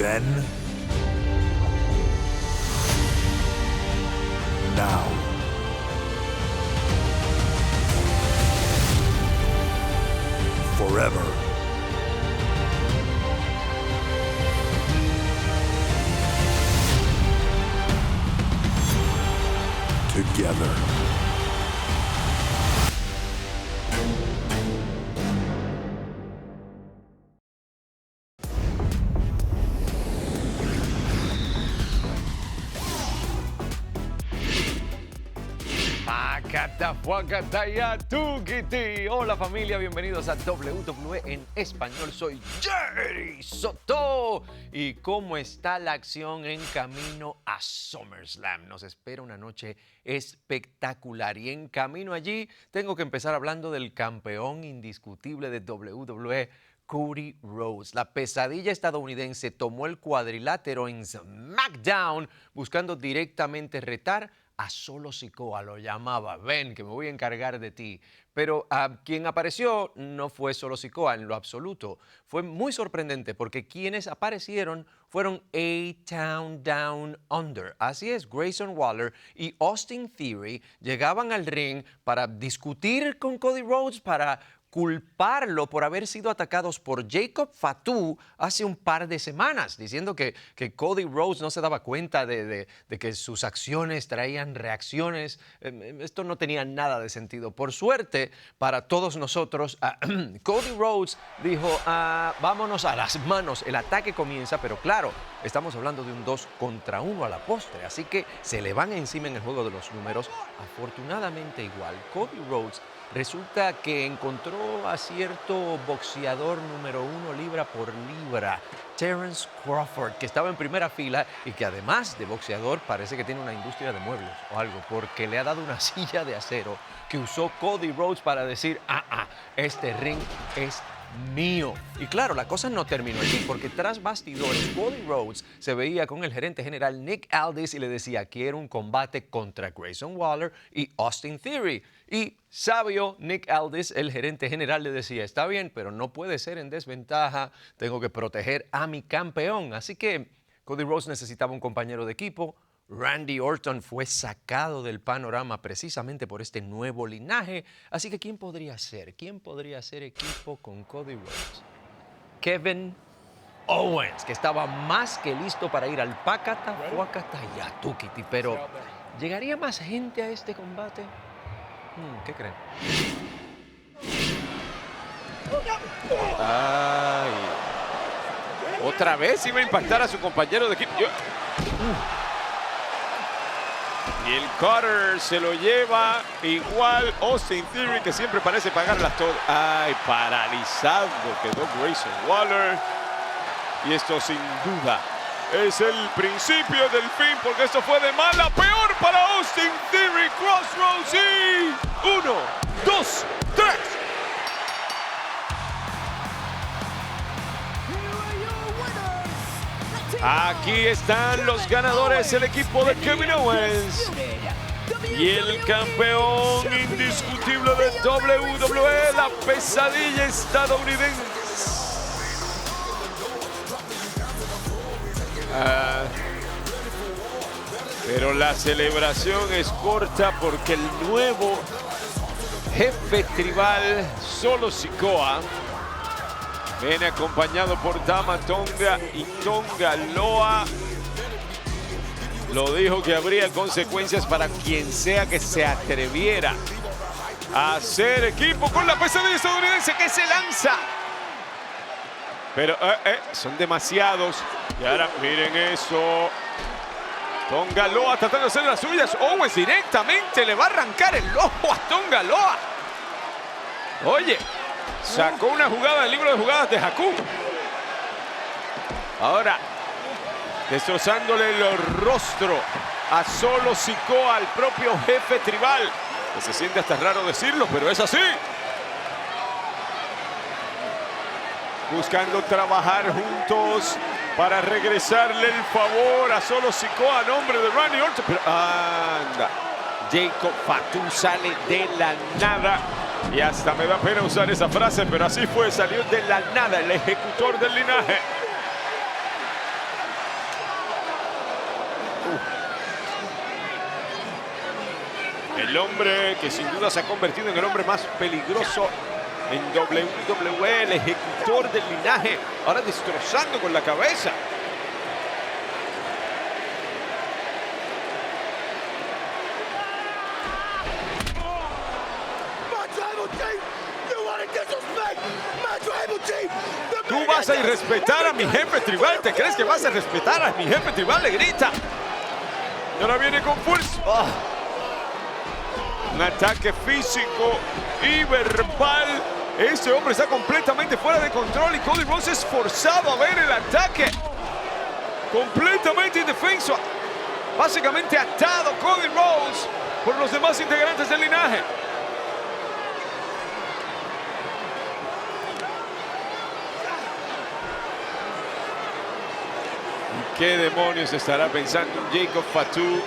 Then, now, forever. Together. Hola familia, bienvenidos a WWE en español. Soy Jerry Soto. ¿Y cómo está la acción en camino a SummerSlam? Nos espera una noche espectacular y en camino allí tengo que empezar hablando del campeón indiscutible de WWE, Cody Rhodes. La pesadilla estadounidense tomó el cuadrilátero en SmackDown buscando directamente retar a Solo Sikoa. Lo llamaba: ven que me voy a encargar de ti. Pero quien apareció no fue Solo Sikoa en lo absoluto. Fue muy sorprendente porque quienes aparecieron fueron A-Town Down Under. Así es, Grayson Waller y Austin Theory llegaban al ring para discutir con Cody Rhodes, para culparlo por haber sido atacados por Jacob Fatu hace un par de semanas, diciendo que Cody Rhodes no se daba cuenta de que sus acciones traían reacciones. Esto no tenía nada de sentido. Por suerte, para todos nosotros, Cody Rhodes dijo, vámonos a las manos, el ataque comienza, pero claro, estamos hablando de un 2 contra 1 a la postre, así que se le van encima en el juego de los números. Afortunadamente igual, Cody Rhodes resulta que encontró a cierto boxeador número 1 libra por libra, Terence Crawford, que estaba en primera fila y que además de boxeador parece que tiene una industria de muebles o algo, porque le ha dado una silla de acero que usó Cody Rhodes para decir, este ring es mío. Y claro, la cosa no terminó allí, porque tras bastidores Cody Rhodes se veía con el gerente general Nick Aldis y le decía: quiero un combate contra Grayson Waller y Austin Theory. Y sabio Nick Aldis, el gerente general, le decía: está bien, pero no puede ser en desventaja, tengo que proteger a mi campeón. Así que Cody Rhodes necesitaba un compañero de equipo. Randy Orton fue sacado del panorama precisamente por este nuevo linaje. Así que ¿quién podría ser? ¿Quién podría ser equipo con Cody Rhodes? Kevin Owens, que estaba más que listo para ir al Pácata, Fuacata y Atukiti. Pero ¿llegaría más gente a este combate? ¿Qué creen? Ay. Otra vez iba a impactar a su compañero de equipo. Y el cutter se lo lleva igual Austin Theory, que siempre parece pagarlas todas. Ay, paralizado quedó Grayson Waller. Y esto sin duda es el principio del fin, porque esto fue de mal a peor para Austin Theory. Crossroads y 1, 2, 3. Aquí están los ganadores, el equipo de Kevin Owens y el campeón indiscutible de WWE, la pesadilla estadounidense. Pero la celebración es corta porque el nuevo jefe tribal, Solo Sikoa, viene acompañado por Tama Tonga y Tonga Loa. Lo dijo que habría consecuencias para quien sea que se atreviera a hacer equipo con la pesadilla estadounidense, que se lanza. Pero son demasiados. Y ahora miren eso. Tonga Loa tratando de hacer las suyas. Owens directamente le va a arrancar el ojo a Tonga Loa. Oye. Sacó una jugada del libro de jugadas de Haku. Ahora, destrozándole el rostro a Solo Sikoa, al propio jefe tribal. Que se siente hasta raro decirlo, pero es así. Buscando trabajar juntos para regresarle el favor a Solo Sikoa a nombre de Randy Orton. Pero anda, Jacob Fatu sale de la nada. Y hasta me da pena usar esa frase, pero así fue, salió de la nada el ejecutor del linaje. El hombre que sin duda se ha convertido en el hombre más peligroso en WWE, el ejecutor del linaje, ahora destrozando con la cabeza. Tú vas a irrespetar a mi jefe tribal. ¿Te crees que vas a respetar a mi jefe tribal? Le grita. Y ahora viene con fuerza. Un ataque físico y verbal. Este hombre está completamente fuera de control y Cody Rhodes es forzado a ver el ataque. Completamente indefenso. Básicamente atado Cody Rhodes por los demás integrantes del linaje. ¿Qué demonios estará pensando Jacob Fatu,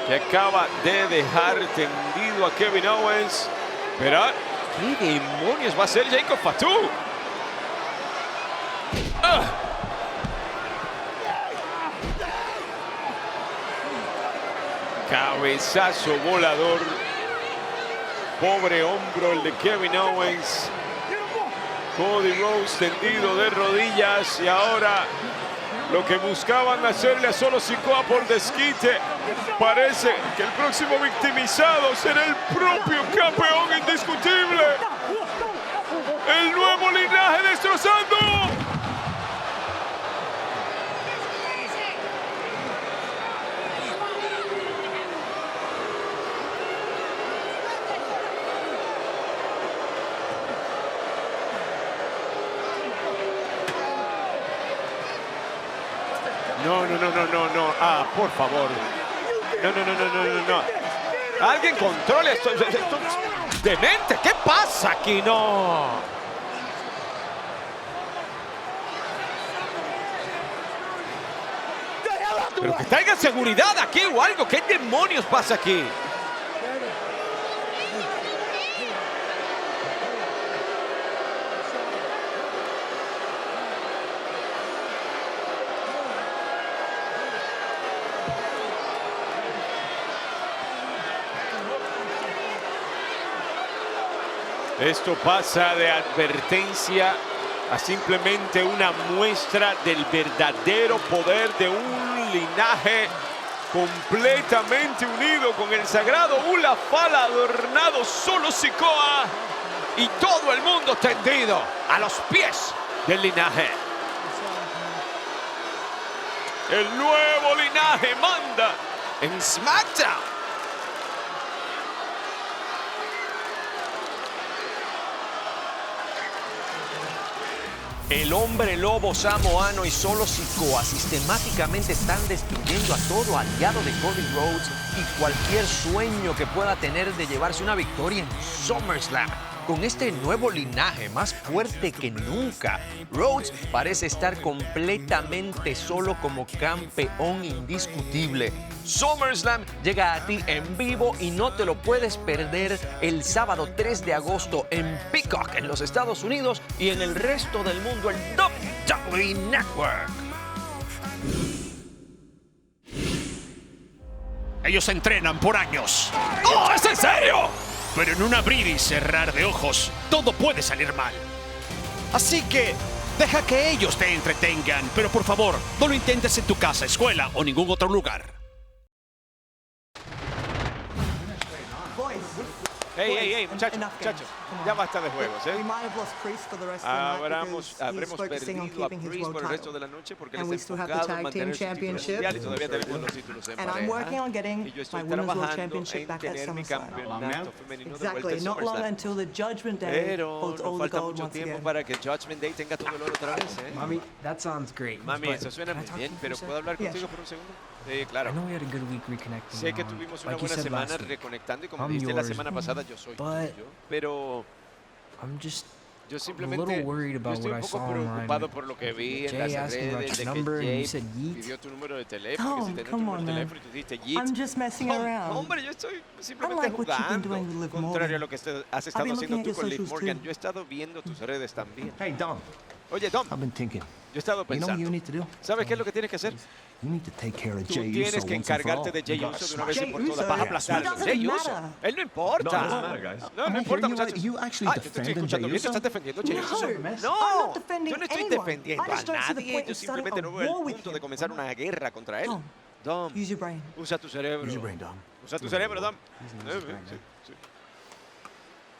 que acaba de dejar tendido a Kevin Owens? Pero, ¿qué demonios va a hacer Jacob Fatu? Cabezazo volador. Pobre hombro el de Kevin Owens. Cody Rhodes tendido de rodillas y ahora lo que buscaban hacerle a Solo Sikoa por desquite, parece que el próximo victimizado será el propio campeón indiscutible. El nuevo linaje destrozando. No. Ah, por favor. No. Alguien controle esto. Esto es demente. ¿Qué pasa aquí? No. Pero que traigan seguridad aquí o algo. ¿Qué demonios pasa aquí? Esto pasa de advertencia a simplemente una muestra del verdadero poder de un linaje completamente unido con el sagrado Ula Fala adornado Solo Sikoa y todo el mundo tendido a los pies del linaje. El nuevo linaje manda en SmackDown. El hombre lobo samoano y Solo Sikoa sistemáticamente están destruyendo a todo aliado de Cody Rhodes y cualquier sueño que pueda tener de llevarse una victoria en SummerSlam. Con este nuevo linaje más fuerte que nunca, Rhodes parece estar completamente solo como campeón indiscutible. SummerSlam llega a ti en vivo y no te lo puedes perder el sábado 3 de agosto en Peacock en los Estados Unidos y en el resto del mundo en WWE Network. Ellos entrenan por años. ¡Oh, es en serio! Pero en un abrir y cerrar de ojos, todo puede salir mal. Así que deja que ellos te entretengan, pero por favor, no lo intentes en tu casa, escuela o ningún otro lugar. Hey, muchachos, ya basta de juegos, ¿eh? Habremos perdido a Priest por el resto de la noche porque él está enfocado en mantener su título mundial y todavía tenemos los títulos en pareja. Y yo estoy trabajando en tener mi campeonato femenino de vuelta en SummerSlam. Pero nos falta mucho tiempo para que Judgment Day tenga todo el oro otra vez, ¿eh? Mommy, that sounds great. Mami, but eso suena muy bien, pero ¿puedo hablar contigo por un segundo? Sí, claro. I know we had a good week reconnecting. Sé que tuvimos una like you buena said semana last week. reconectando y como I'm dijiste la yours, semana pasada, yo soy but tuyo, pero I'm just yo a simplemente little worried yo about estoy what un I poco saw online. preocupado por lo que vi en Jay las asked me about redes de your que number and you Jay said yeet. pidió tu número de teléfono, que si Tom, tenés tu come número de on, man. teléfono y tú dijiste yeet. I'm just messing around. Hombre, yo estoy simplemente like what you've been jugando, doing with Liv contrario a Morgan. lo que has estado been haciendo looking tú at con your Liv socials Morgan. too. Yo he estado viendo tus redes también. Hey, Dom, Oye, Dom, I've been thinking. yo he estado You know what pensando. you need to do? ¿Sabes qué es lo que tienes que hacer? You need to take care of Tú Jey tienes Uso que once and for all. encargarte de Jey You gotta Uso de una vez y smash por him. todas. Vas a Yeah, aplastarlo. smash him. Jey Uso. Él no importa. No, no importa, muchachos. You actually Yo te estoy defending escuchando Jey bien que Uso? estás defendiendo a Jey Uso. I'm not No, defending yo no estoy anyone. defendiendo I a just don't see the nadie. point Yo in starting simplemente a no veo el war with punto him. de comenzar una guerra contra él. Dom, Dom, Use your brain. usa tu cerebro. Use your brain, Dom. Usa tu cerebro, Dom. Use his brain, Sí, sí.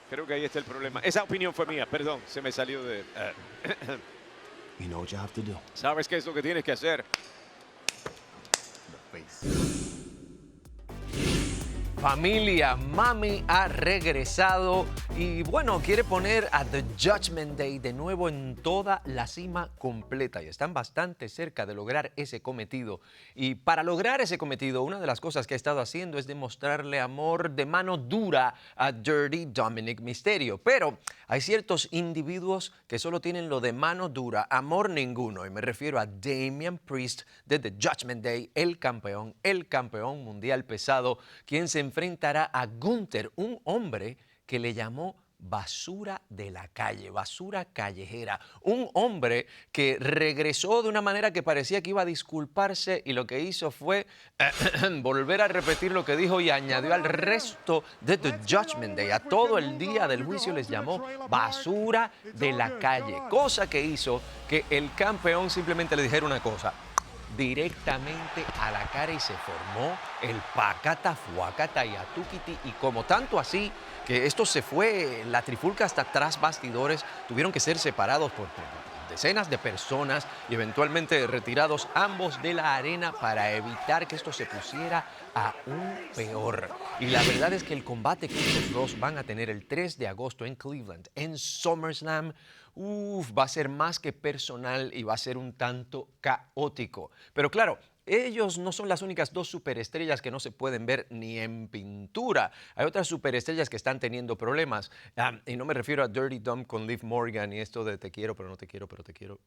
Creo que ahí está el problema. Esa opinión fue mía, perdón, se me salió de... You know what you have to do. ¿Sabes qué es lo que tienes que hacer? The face. Familia, Mami ha regresado y bueno, quiere poner a The Judgment Day de nuevo en toda la cima completa y están bastante cerca de lograr ese cometido. Y para lograr ese cometido, una de las cosas que ha estado haciendo es demostrarle amor de mano dura a Dirty Dominic Mysterio. Pero hay ciertos individuos que solo tienen lo de mano dura, amor ninguno. Y me refiero a Damian Priest de The Judgment Day, el campeón mundial pesado, quien se enfrentará a Gunther, un hombre que le llamó basura de la calle, basura callejera. Un hombre que regresó de una manera que parecía que iba a disculparse y lo que hizo fue volver a repetir lo que dijo y añadió al resto de The Judgment Day. A todo el día del juicio les llamó basura de la calle, cosa que hizo que el campeón simplemente le dijera una cosa directamente a la cara y se formó el pacata, fuacata y atuquiti, y como tanto así que esto se fue la trifulca hasta tras bastidores, tuvieron que ser separados por decenas de personas y eventualmente retirados ambos de la arena para evitar que esto se pusiera aún peor. Y la verdad es que el combate que estos dos van a tener el 3 de agosto en Cleveland, en SummerSlam, va a ser más que personal y va a ser un tanto caótico. Pero claro, ellos no son las únicas dos superestrellas que no se pueden ver ni en pintura. Hay otras superestrellas que están teniendo problemas. Y no me refiero a Dirty Dom con Liv Morgan y esto de te quiero, pero no te quiero, pero te quiero.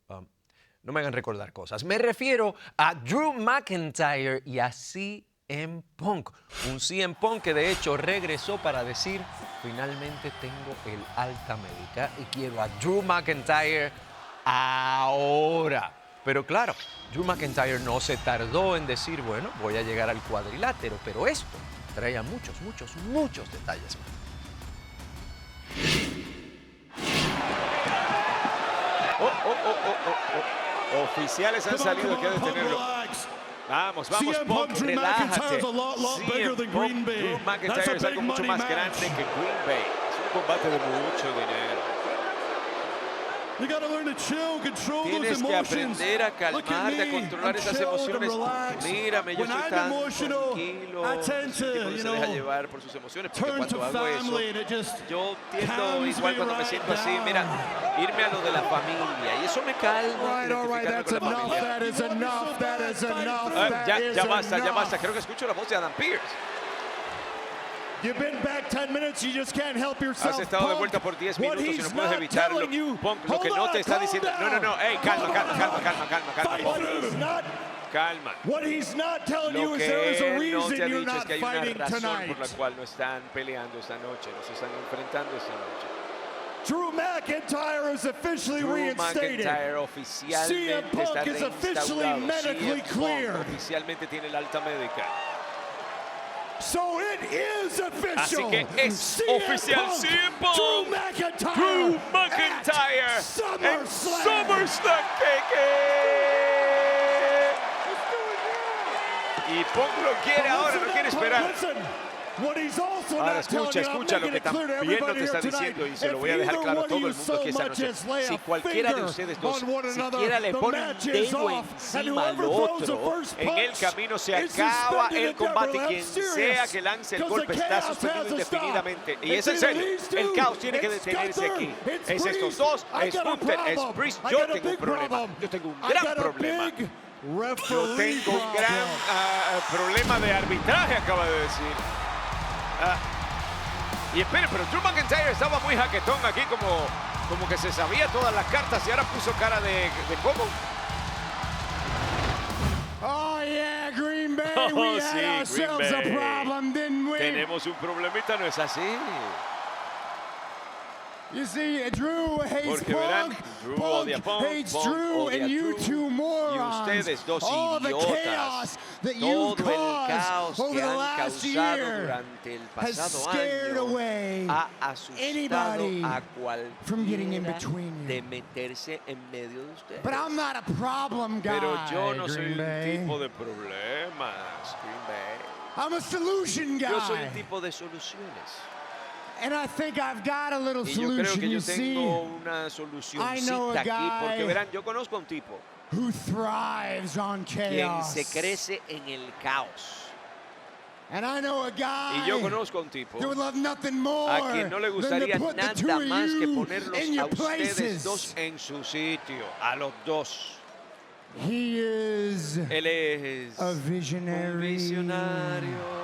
No me hagan recordar cosas. Me refiero a Drew McIntyre y a CM Punk. Un CM Punk que de hecho regresó para decir, finalmente tengo el alta médica y quiero a Drew McIntyre ahora. Pero claro, Drew McIntyre no se tardó en decir, bueno, voy a llegar al cuadrilátero, pero esto traía muchos detalles más. Oficiales han salido aquí a detenerlo. Vamos, Punk, relájate. CM Punk, Drew McIntyre es algo mucho más grande que Green Bay. Es un combate de mucho dinero. Tienes que aprender a calmarte, a controlar esas emociones. Mírame, yo soy tan tranquilo. Es un tipo que se deja llevar por sus emociones, porque cuando hago eso, yo tiendo igual cuando me siento así, mira, irme a lo de la familia. Y eso me calma, identificarme con la familia. Ya basta. Creo que escucho la voz de Adam Pearce. Has estado de vuelta por 10 minutos y no puedes evitarlo. Punk, lo que no te está diciendo... No. Ey, calma, Calma. Lo que él no te ha dicho es que hay una razón por la cual no están peleando esta noche, no se están enfrentando esta noche. Drew McIntyre is officially reinstated. McIntyre oficialmente CM está Punk is officially medically reinstaurado. cleared. Oficialmente tiene el alta médica. So it is official. Así que es oficial. CM Punk, Drew McIntyre, Drew McIntyre at en SummerSlam. SummerSlam. Y Punk lo quiere ahora, no quiere esperar. Ahora escucha lo que también no te está diciendo y se lo voy a dejar claro a todo el mundo aquí esta noche. Si cualquiera de ustedes dos siquiera le pone un dedo encima al otro, en el camino se acaba el combate. Quien sea que lance el golpe está suspendido indefinidamente. Y es en serio, el caos tiene que detenerse aquí. Es estos dos, es Gunther, es Priest. Yo tengo un problema, yo tengo un gran problema. Yo tengo un gran problema de arbitraje, acaba de decir. Y espere, pero Drew McIntyre estaba muy jaquetón aquí, como que se sabía todas las cartas y ahora puso cara de ¿cómo? Oh yeah, Green Bay, Oh, we sí, had ourselves Green a Bay. problem, didn't we? Tenemos un problemita, ¿no es así? You see, Drew hates Porque verán, Punk, Drew Punk odia a Punk, hates Punk Drew, odia and a you Drew, two y morons. ustedes dos All the idiotas. chaos that Todo you've el caused caos over que the han last causado year durante el has pasado scared año away ha asustado anybody a from getting in cualquiera between de you. meterse en medio de ustedes. But I'm not a problem guy, Pero yo no soy Green un Bay. tipo de problemas, Green Bay. I'm a solution guy. Yo soy un tipo de soluciones. And I think I've got a little Y yo creo solution, que you yo see, tengo una I know solucioncita a aquí, porque guy verán, yo conozco a un tipo who thrives on quien chaos. se crece en el caos. And I know a guy Y yo conozco a un tipo that would love nothing more a quien no le than gustaría to put the two nada of más que you ponerlos in a your ustedes places. dos en su sitio, a los dos. He is Él es a un visionary. visionario.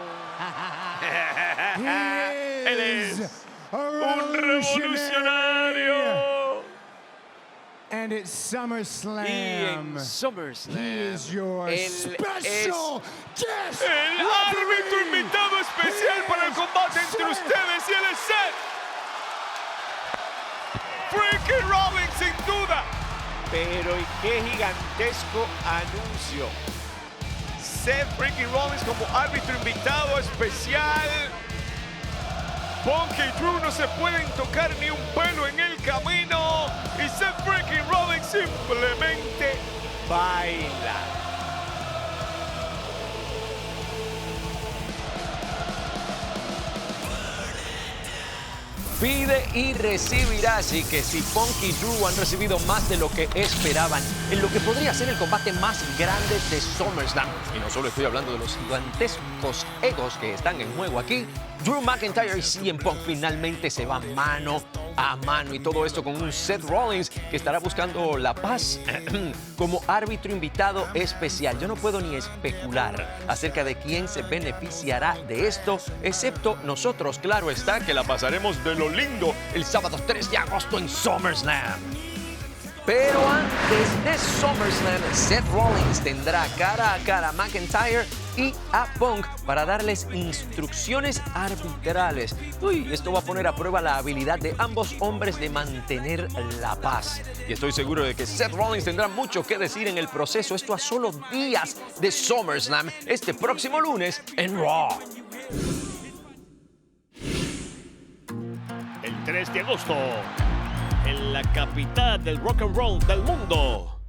He Él is es a un revolutionary. revolucionario. And it's Y SummerSlam. en SummerSlam, He is your él es special guest. el árbitro referee. invitado especial para el combate entre Seth. ustedes y él es Seth Freaking Rollins, sin duda. Pero y qué gigantesco anuncio. Seth Freaking Rollins como árbitro invitado especial. Punk y Drew no se pueden tocar ni un pelo en el camino. Y Seth Freaking Rollins simplemente baila. Pide y recibirá, así que si Punk y Drew han recibido más de lo que esperaban en lo que podría ser el combate más grande de SummerSlam, y no solo estoy hablando de los gigantescos egos que están en juego aquí, Drew McIntyre y CM Punk finalmente se van mano a mano, y todo esto con un Seth Rollins que estará buscando la paz como árbitro invitado especial. Yo no puedo ni especular acerca de quién se beneficiará de esto, excepto nosotros, claro está, que la pasaremos de lo lindo el sábado 3 de agosto en SummerSlam. Pero antes de SummerSlam, Seth Rollins tendrá cara a cara a McIntyre y a Punk para darles instrucciones arbitrales. Uy, esto va a poner a prueba la habilidad de ambos hombres de mantener la paz. Y estoy seguro de que Seth Rollins tendrá mucho que decir en el proceso. Esto a solo días de SummerSlam, este próximo lunes en Raw. El 3 de agosto, en la capital del rock and roll del mundo,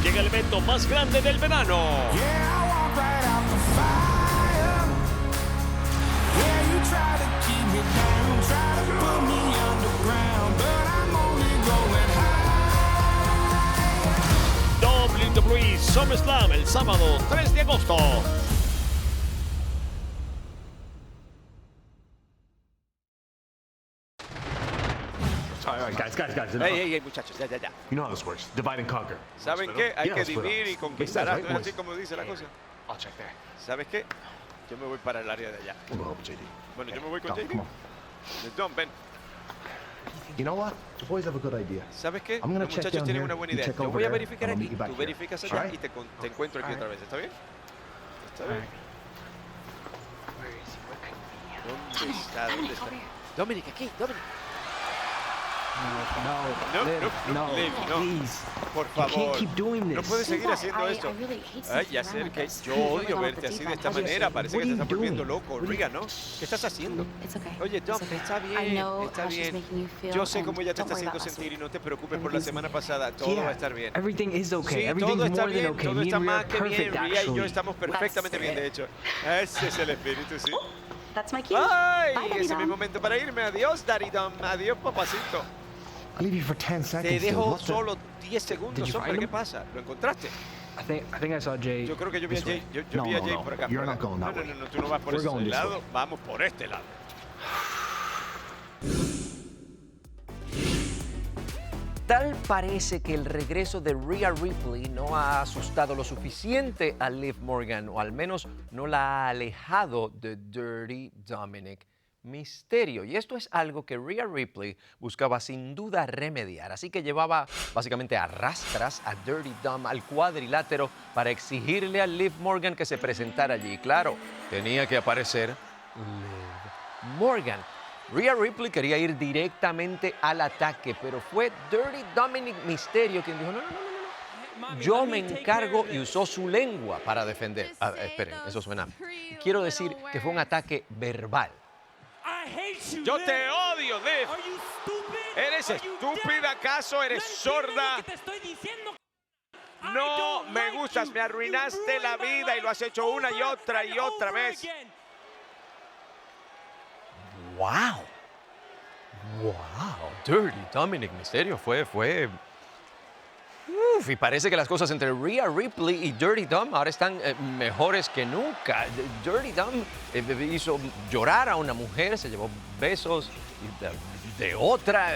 llega el evento más grande del verano. Yeah, I walk right out the fire. Yeah, you try to keep me down, try to put me underground, but I'm only going high. WWE SummerSlam el sábado 3 de agosto. All right, guys, Ey, muchachos, ya. You know how this works. Divide and conquer. ¿Saben qué? Hay Yeah, que let's split dividir up. y conquistar. Makes sense, ¿No es right, así boys? como dice la cosa? I'll check there. ¿Sabes qué? Yo me voy para el área de allá. We'll go with JD. Bueno, yo me voy con Go, JD. come on. Don, ven. You know what? The boys have a good idea. ¿Sabes qué? I'm gonna Los check muchachos down tienen here, una buena you idea. check Yo over voy a there, verificar and I'll aquí, meet you back tú here. verificas allá Alright? y te encuentro aquí otra vez. ¿Está bien? ¿Está bien? ¿Dónde está? ¿Dónde está? Dominic, aquí, Dominic. No, Liv, no. please. Por You can't favor. keep doing this. No puedes seguir Why? haciendo I esto. really hate Ay, sneaking ya around sé like que this. yo We're odio going verte with the así de deep esta end. manera. Parece What que te are estás you volviendo doing? loco, What are you- Riga, ¿no? ¿Qué estás haciendo? It's okay. Oye, It's Dom, okay. está I bien, know está how she's bien. making you feel, Yo sé and cómo ella te don't está worry haciendo about last sentir y week. no te preocupes por la Everything's semana okay. pasada. Todo va a estar bien. Everything is okay. Sí, Everything's todo está more than bien, okay. todo Me está and Rhea más are que bien. perfect, Ria y yo actually. estamos perfectamente bien, de hecho. Ese es el espíritu, sí. That's my cue. ¡Ay! Bye, Daddy Ese es mi Dom. momento para irme. Adiós, Daddy Dom. Adiós, papacito. I'll leave you for 10 Te seconds. dude. dejo What the- solo 10 segundos, Did you hombre. find ¿Qué him? pasa? ¿Lo encontraste? I think I saw Jay. Yo creo que yo vi a This Jay. way. Yo No, vi a no, Jay no. por acá. You're por not acá. going that No, way. tú no vas por We're ese going this lado. way. Vamos por este lado. Tal parece que el regreso de Rhea Ripley no ha asustado lo suficiente a Liv Morgan, o al menos no la ha alejado de Dirty Dominic Mysterio. Y esto es algo que Rhea Ripley buscaba sin duda remediar. Así que llevaba básicamente a rastras a Dirty Dom al cuadrilátero para exigirle a Liv Morgan que se presentara allí. Claro, tenía que aparecer Liv Morgan. Rhea Ripley quería ir directamente al ataque, pero fue Dirty Dominic Mysterio quien dijo, no, no, no, no, no. Yo me encargo y usó su lengua para defender. Esperen, eso suena. Quiero decir que fue un ataque verbal. Yo te odio, Liv. ¿Eres estúpida acaso? ¿Eres sorda? No me gustas, me arruinaste la vida y lo has hecho una y otra vez. ¡Wow! ¡Wow! Dirty Dominic Mysterio fue... Uf, y parece que las cosas entre Rhea Ripley y Dirty Dom ahora están mejores que nunca. Dirty Dom hizo llorar a una mujer, se llevó besos de otra.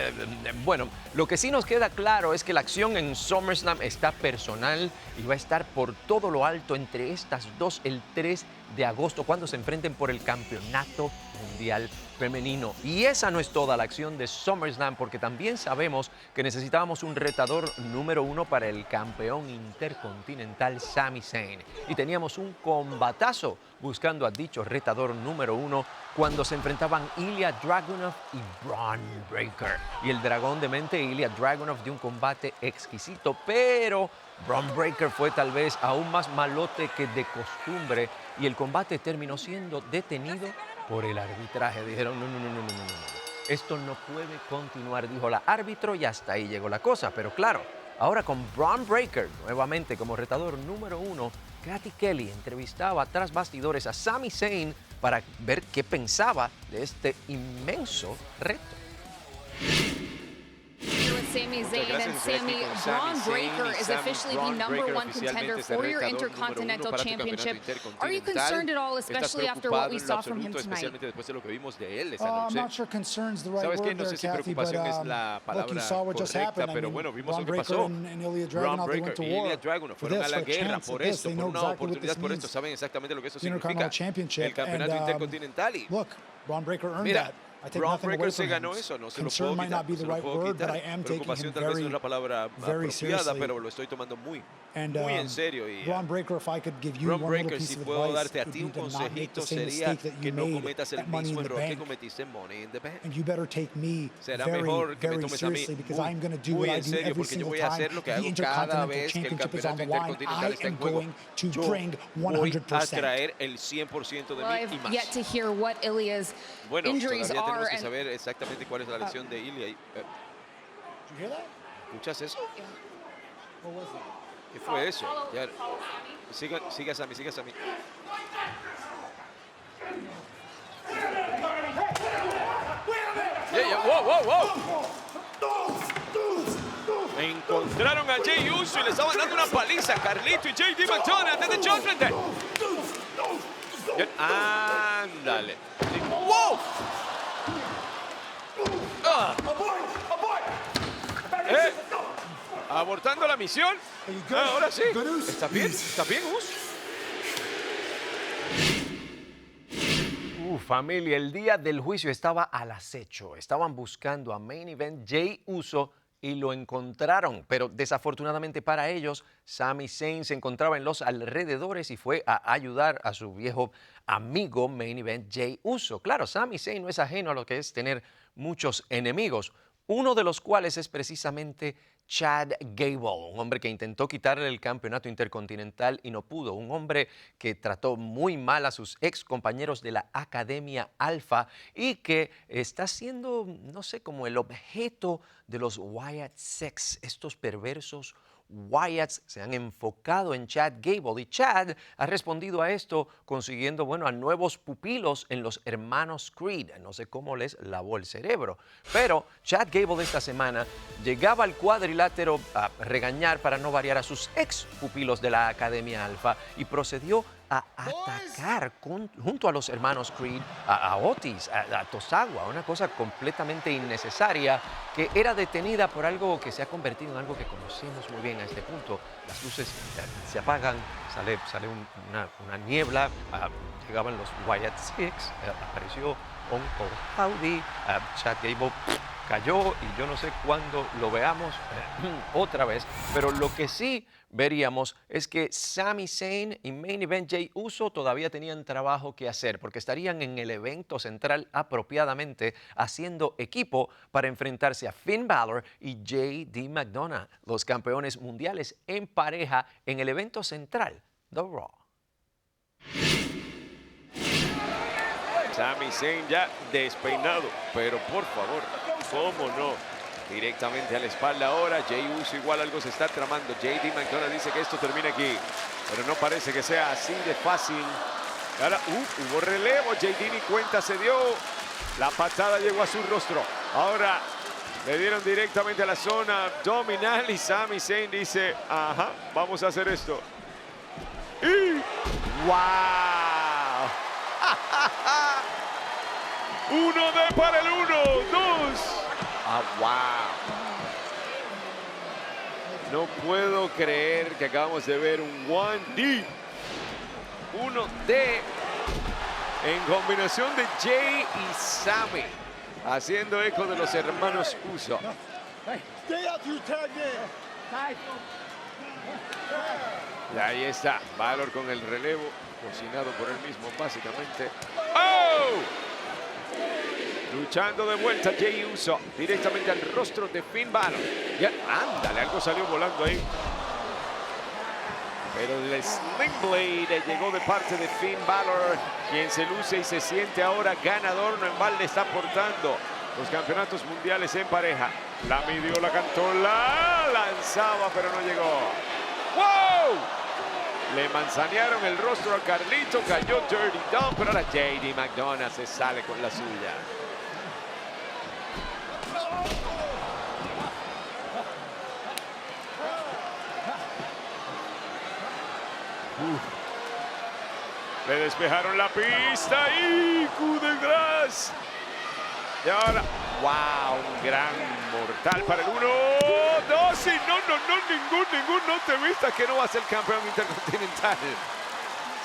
Bueno, lo que sí nos queda claro es que la acción en SummerSlam está personal y va a estar por todo lo alto entre estas dos el 3 de agosto cuando se enfrenten por el campeonato mundial femenino. Y esa no es toda la acción de SummerSlam, porque también sabemos que necesitábamos un retador número 1 para el campeón intercontinental Sami Zayn. Y teníamos un combatazo buscando a dicho retador número 1 cuando se enfrentaban Ilya Dragunov y Bron Breakker. Y el dragón de mente Ilya Dragunov dio un combate exquisito, pero Bron Breakker fue tal vez aún más malote que de costumbre y el combate terminó siendo detenido por el arbitraje. Dijeron, no, no, no, no, no, no, no. Esto no puede continuar, dijo la árbitro, y hasta ahí llegó la cosa. Pero claro, ahora con Bron Breakker nuevamente como retador número 1, Cathy Kelly entrevistaba tras bastidores a Sami Zayn para ver qué pensaba de este inmenso reto. With Sami Zayn and Sami, Bron Breakker is officially the #1 contender for your Intercontinental Championship. Are you concerned at all, especially after what we saw from him tonight? I'm not sure concern's the right ¿Sabes qué? word No there, sé si Kathy, preocupación but es la look, you palabra saw what just correcta, happened. I pero mean, bueno, vimos Bron lo que Breakker pasó. and Ilya Bron Dragunov, they went to Breakker y war Ilya Dragunov for fueron a this, la for a guerra chance por at this. esto, They por know una exactly what oportunidad this por esto, means. saben exactamente lo que eso The Intercontinental significa. Championship. El campeonato And, intercontinental y look, Bron Breakker earned mira, that. I take Bron nothing away Breakker se from ganó him. eso, no se lo Concern puedo might quitar, not be no the se lo right puedo word, but quitar. I am taking him Preocupación tal vez no es la palabra very apropiada, seriously. pero lo estoy tomando muy And, en serio. Y, Bron Breakker, if I could give you Bron one little Breakker, piece si of puedo advice, darte a it ti un would be to not make consejito the same sería mistake that que you no made cometas el at Money in mismo the error que Bank. cometiste en Money in the Bank. And you better take me Será very, mejor que me very tomes a mí seriously because I'm going to do muy what I en do serio, every porque yo single voy a time hacer lo que the hago cada Intercontinental vez que el Championship is on campeonato the line. intercontinental I está en am juego. going to Yo bring voy a 100%. traer el 100% de Well, mí y I've más. yet to hear what Ilya's Bueno, injuries todavía tenemos are. que And saber exactamente cuál es la lesión de Ilya. Did you hear that? ¿Escuchas eso? What was that? ¿Qué fue eso? Ya, siga Sami, siga Sami. Wow, wow, wow. Encontraron a Jey Uso y le estaban dando una paliza. Carlito y JD McDonald desde Judgment Day. Ándale. ¡Wow! Ah. Abortando la misión. Ahora sí. ¿Está bien? ¿Está bien, Uso? Familia, el día del juicio estaba al acecho. Estaban buscando a Main Event Jey Uso y lo encontraron. Pero desafortunadamente para ellos, Sami Zayn se encontraba en los alrededores y fue a ayudar a su viejo amigo Main Event Jey Uso. Claro, Sami Zayn no es ajeno a lo que es tener muchos enemigos. Uno de los cuales es precisamente Chad Gable, un hombre que intentó quitarle el campeonato intercontinental y no pudo, un hombre que trató muy mal a sus ex compañeros de la Academia Alpha y que está siendo, no sé, como el objeto de los Wyatt Sex, estos perversos Wyatts se han enfocado en Chad Gable y Chad ha respondido a esto consiguiendo, bueno, a nuevos pupilos en los hermanos Creed. No sé cómo les lavó el cerebro, pero Chad Gable esta semana llegaba al cuadrilátero a regañar para no variar a sus ex pupilos de la Academia Alpha y procedió a atacar junto a los hermanos Creed, a Otis, a Tosawa, una cosa completamente innecesaria que era detenida por algo que se ha convertido en algo que conocemos muy bien a este punto. Las luces se apagan, sale una niebla, llegaban los Wyatt Six, apareció Uncle Howdy, Chad Gable cayó y yo no sé cuándo lo veamos otra vez, pero lo que sí veríamos es que Sami Zayn y Main Event Jey Uso todavía tenían trabajo que hacer porque estarían en el evento central apropiadamente haciendo equipo para enfrentarse a Finn Balor y JD McDonagh, los campeones mundiales en pareja en el evento central de Raw. Sami Zayn ya despeinado, pero por favor, ¿cómo no? Directamente a la espalda ahora, Jey Uso igual algo se está tramando. JD McDonagh dice que esto termina aquí, pero no parece que sea así de fácil. Ahora, hubo relevo, JD ni cuenta se dio. La patada llegó a su rostro. Ahora le dieron directamente a la zona abdominal y Sami Zayn dice, ajá, vamos a hacer esto. Y ¡wow! 1D para el 1, 2. Ah, wow. No puedo creer que acabamos de ver un 1D. 1D en combinación de Jey y Sami. Haciendo eco de los hermanos Uso. Y ahí está, Balor con el relevo, cocinado por él mismo básicamente. ¡Oh! Luchando de vuelta Jey Uso, directamente al rostro de Finn Balor. Ya, ándale, algo salió volando ahí. Pero el Sling Blade llegó de parte de Finn Balor, quien se luce y se siente ahora ganador. No en balde está portando los campeonatos mundiales en pareja. La midió, la cantó, la lanzaba, pero no llegó. ¡Wow! Le manzanearon el rostro a Carlito, cayó Dirty Dom, pero ahora JD McDonagh se sale con la suya. Le despejaron la pista y coup de grâce. Y ahora, wow, un gran mortal para el 1, 2 y ningún, no te vistas que no va a ser campeón intercontinental.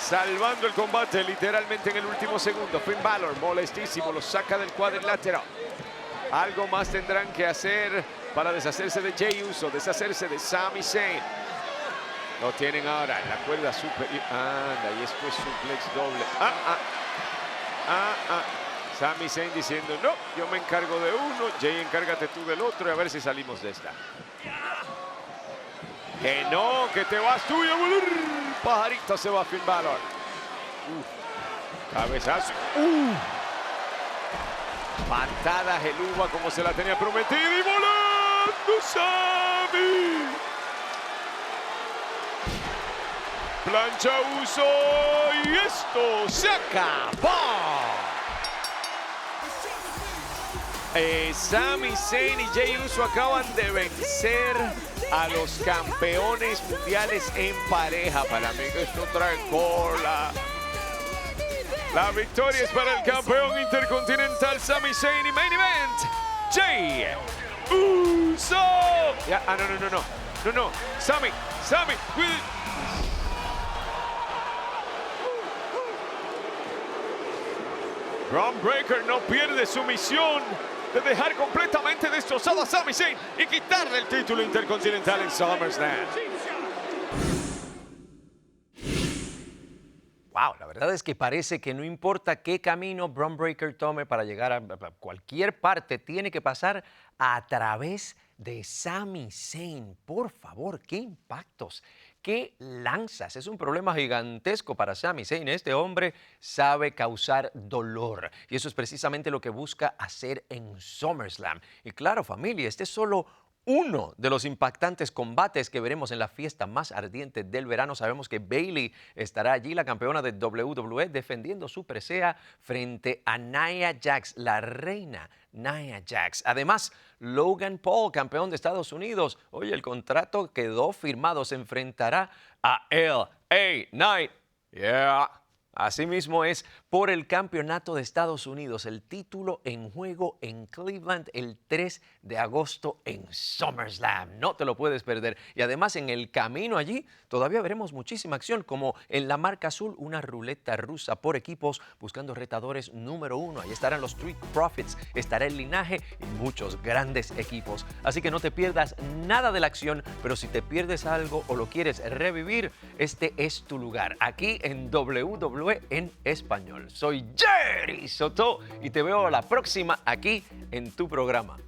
Salvando el combate literalmente en el último segundo. Finn Balor, molestísimo, lo saca del cuadrilátero. Algo más tendrán que hacer para deshacerse de Jey Uso, deshacerse de Sami Zayn. Lo tienen ahora en la cuerda superior. Anda, y después suplex doble. Sami Zayn diciendo, no, yo me encargo de uno, Jey, encárgate tú del otro y a ver si salimos de esta. Que no, que te vas tú y a volar. Pajarito se va a Finn Balor. Cabezazo. Patada geluba como se la tenía prometida y volando Sami. Plancha Uso y esto se acabó. Sami Zayn y Jey Uso acaban de vencer a los campeones mundiales en pareja. Para mí que esto trae cola. La victoria es para el campeón intercontinental Sami Zayn y Main Event Jey Uso. Ya, no, Sami, Bron Breakker no pierde su misión de dejar completamente destrozado a Sami Zayn y quitarle el título intercontinental en SummerSlam. Wow, la verdad es que parece que no importa qué camino Bron Breakker tome para llegar a cualquier parte, tiene que pasar a través de Sami Zayn. Por favor, qué impactos, qué lanzas. Es un problema gigantesco para Sami Zayn. Este hombre sabe causar dolor y eso es precisamente lo que busca hacer en SummerSlam. Y claro, familia, este es solo uno de los impactantes combates que veremos en la fiesta más ardiente del verano. Sabemos que Bayley estará allí, la campeona de WWE, defendiendo su presea frente a Nia Jax, la reina Nia Jax. Además, Logan Paul, campeón de Estados Unidos. Oye, el contrato quedó firmado, se enfrentará a LA Knight. Yeah. Así mismo es, por el campeonato de Estados Unidos. El título en juego en Cleveland el 3 de agosto en SummerSlam. No te lo puedes perder. Y además en el camino allí todavía veremos muchísima acción, como en la marca azul, una ruleta rusa por equipos buscando retadores número 1. Ahí estarán los Street Profits, estará el Linaje y muchos grandes equipos. Así que no te pierdas nada de la acción, pero si te pierdes algo o lo quieres revivir, este es tu lugar, aquí en WWE en español. Soy Jerry Soto y te veo la próxima aquí en tu programa.